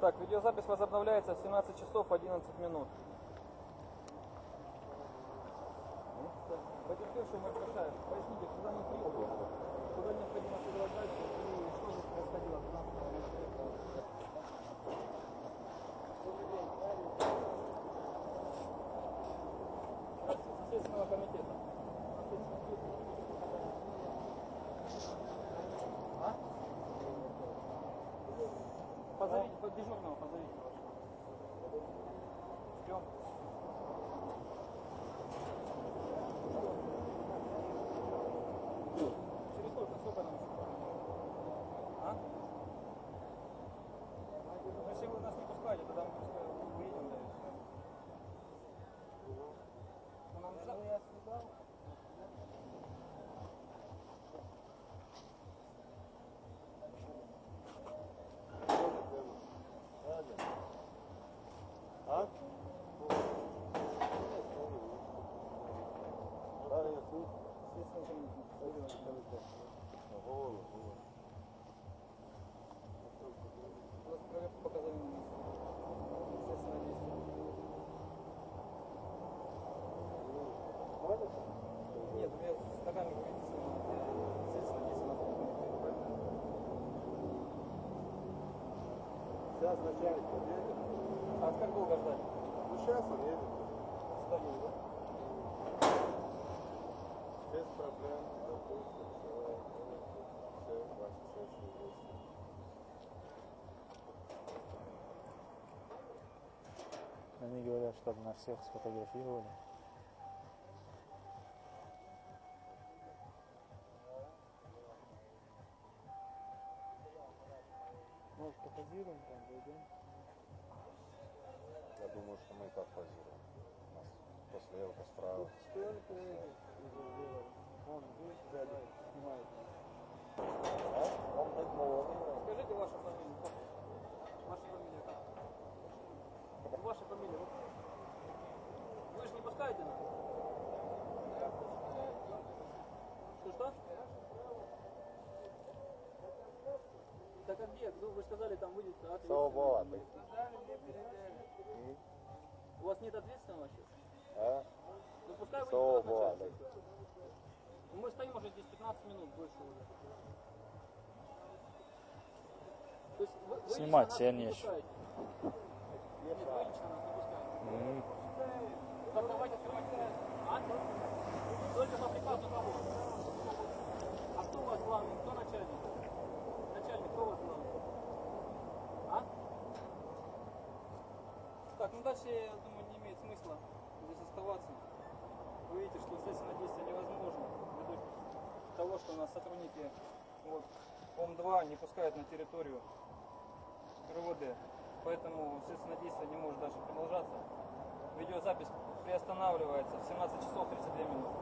Так, видеозапись возобновляется в 17 часов 11 минут. Потерпевший Маркашаев, поясните, куда мы приехали, куда необходимо следовать дальше и что же происходило в транспортном средстве. Добрый день. Следственного комитета. А? Позовите, дежурного позовите вашего. Ждем. Через сколько нам еще? А? Ну, если вы нас не пускаете, тогда мы просто выедем, да, и все. Ну, нам нужно... Я сказал. А? Проверка показаний на месте. Следственное действие. Нет, у меня с ногами говорится, следственное действие на полном. Сейчас начальник подъедет. А как долго ждать? Ну сейчас он едет. Сюда едет, да? Без проблем, допустим, все ваши следующие действия. Они говорят, чтобы нас всех сфотографировали. Может, попозируем там, зайдем? Я думаю, что мы и так позируем. У нас после этого справа. Столько этих сделали. Он будет сзади, снимает. Скажите вашу фамилию. Ваша фамилия как? Ваша фамилия. Вы же не пускаете нас? Что? Так а где? Вы же сказали, там выйдет Свобода. У вас нет ответственного сейчас? А? Ну пускай выйдет Свобода. начальник. Мы стоим уже здесь 15 минут, больше уже. То есть вы Снимать лично тебя нас не нечего. пускаете? Нет, вы лично нас не пускаете. Так давайте открывать. А? Только по приказу кого? А кто у вас главный? Кто начальник? Начальник, кто у вас главный? А? Так, ну дальше, я думаю, не имеет смысла здесь оставаться. Вы видите, что следственное действие невозможно, ввиду того, что у нас сотрудники вот, ОМ-2 не пускают на территорию РОВД. Поэтому следственное действие не может дальше продолжаться. Видеозапись приостанавливается в 17 часов 32 минуты.